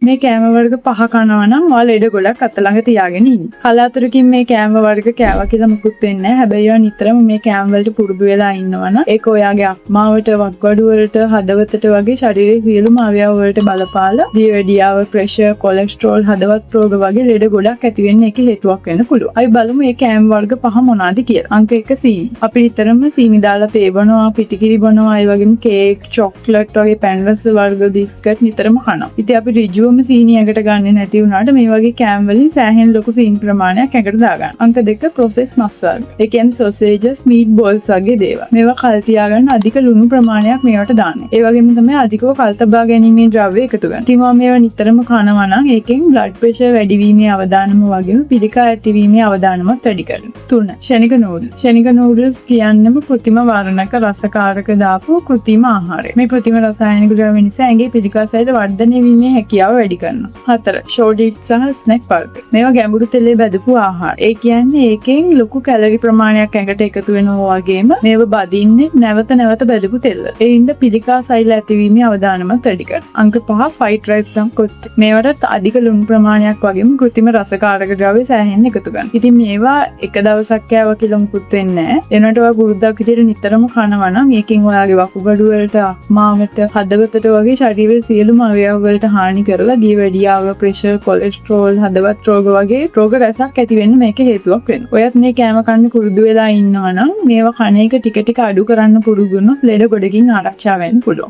මේ කෑම වර්ග 5 කනවා නම් ඔයාලා ලෙඩ ගොඩක් අත ළඟ තියාගෙන ඉන්න. කලාතුරකින් මේ කෑම වර්ග කෑවා කියලා මුකුත් වෙන්නේ නැහැ. හැබැයි ඔයා නිතරම මේ කෑම වලට පුරුදු වෙලා ඉන්නවනම් ඒක ඔයාගේ අක්මාවට, වක්ගඩු වලට, හදවතට වගේ ශරීරයේ සියලුම අවයව වලට බලපාලා දියවැඩියාව, ප්‍රෙෂර්, කොලෙස්ටරෝල්, හදවත් රෝග වගේ ලෙඩ ගොඩක් ඇති වෙන්න ඒක හේතුවක් වෙන්න පුළුවන්. අපි බලමු මේ කෑම වර්ග 5 මොනවාද කියලා. අංක 1 සීනි. අපි නිතරම සීනි දාලා තේ බොනවා, පිටිකිරි බොනවා, ඒ වගේම කේක්, චොක්ලට් වගේ පැන්රස වර්ග, බිස්කට් නිතරම කනවා. ඉතින් අපි ඍජුවම සීනි ඇඟට ගන්නේ නැති වුණාට මේ වගේ කෑම වලින් සෑහෙන ලොකු සීනි ප්‍රමාණයක් ඇඟට දාගන්න. අංක 2 ප්‍රොසෙස් මස් වර්ග. ඒ කියන්නේ සොසේජස්, මීට් බෝල්ස් වගේ දේවල්. මේවා කල් තියාගන්න අධික ලුණු ප්‍රමාණයක් මේවට දාන්න. ඒ වගේම තමයි අධිකව කල් තබා ගැනීමේ ද්‍රව්‍ය එකතු ගන්න. ඉතින් මේවා නිතරම කනවා නම් ඒකෙන් බ්ලඩ් ප්‍රෙෂර් වැඩි වීමේ අවදානම වගේම පිළිකා ඇතිවීමේ අවදානමත් වැඩි කරනවා. 3. ෂණික නූඩල්. ෂණික නූඩල්ස් කියන්නේම කෘතිම වර්ණක රසකාරක දාපු කෘතිම ආහාරය. මේ කෘතිම රසායනික ද්‍රව්‍ය නිසා ඇඟේ පිළිකා සහිත වර්ධනය වීමේ හැකියාව වැඩි කරනවා. 4. ෂෝඩීට් සහ ස්නැක් වර්ග. මේවා ගැඹුරු තෙලේ බැදපු ආහාර. ඒ කියන්නේ ඒකෙන් ලොකු කැලරි ප්‍රමාණයක් ඇඟට එකතු වෙනවා වගේම මේව බදින්නේ නැවත නැවත බැදපු තෙල්. ඒ හින්දා පිළිකා සෛල ඇතිවීමේ අවදානමත් වැඩි කරනවා. අංක 5 ෆයිට් රයිස් නම් කොත්. මේවට අධික ලුණු ප්‍රමාණයක් වගේම කෘතිම රසකාරක ද්‍රව්‍ය සෑහෙන්න එකතු කරනවා. ඉතින් මේවා එක දවසක් කෑවා කියලා මුකුත් වෙන්නේ නැහැ. එනකොට ඔයා පුරුද්දක් විදිහට නිතරම කනවා නම් මේකෙන් ඔයාගේ වකුගඩු වලට, අක්මාවට, හදවතට වගේ ශරීරයේ සියලුම අවයව වලට හානි කරලා දියවැඩියාව, ප්‍රෙෂර්, කොලෙස්ටරෝල්, හදවත් රෝග වගේ රෝග රැසක් ඇති වෙන්න මේක හේතුවක් වෙනවා. ඔයත් මේ කෑම කන්න පුරුදු වෙලා ඉන්නවා නම් මේවා කන එක ටික ටික අඩු කරන්න පුරුදු වුණොත් ලෙඩ ගොඩකින් ආරක්ෂා වෙන්න පුළුවන්.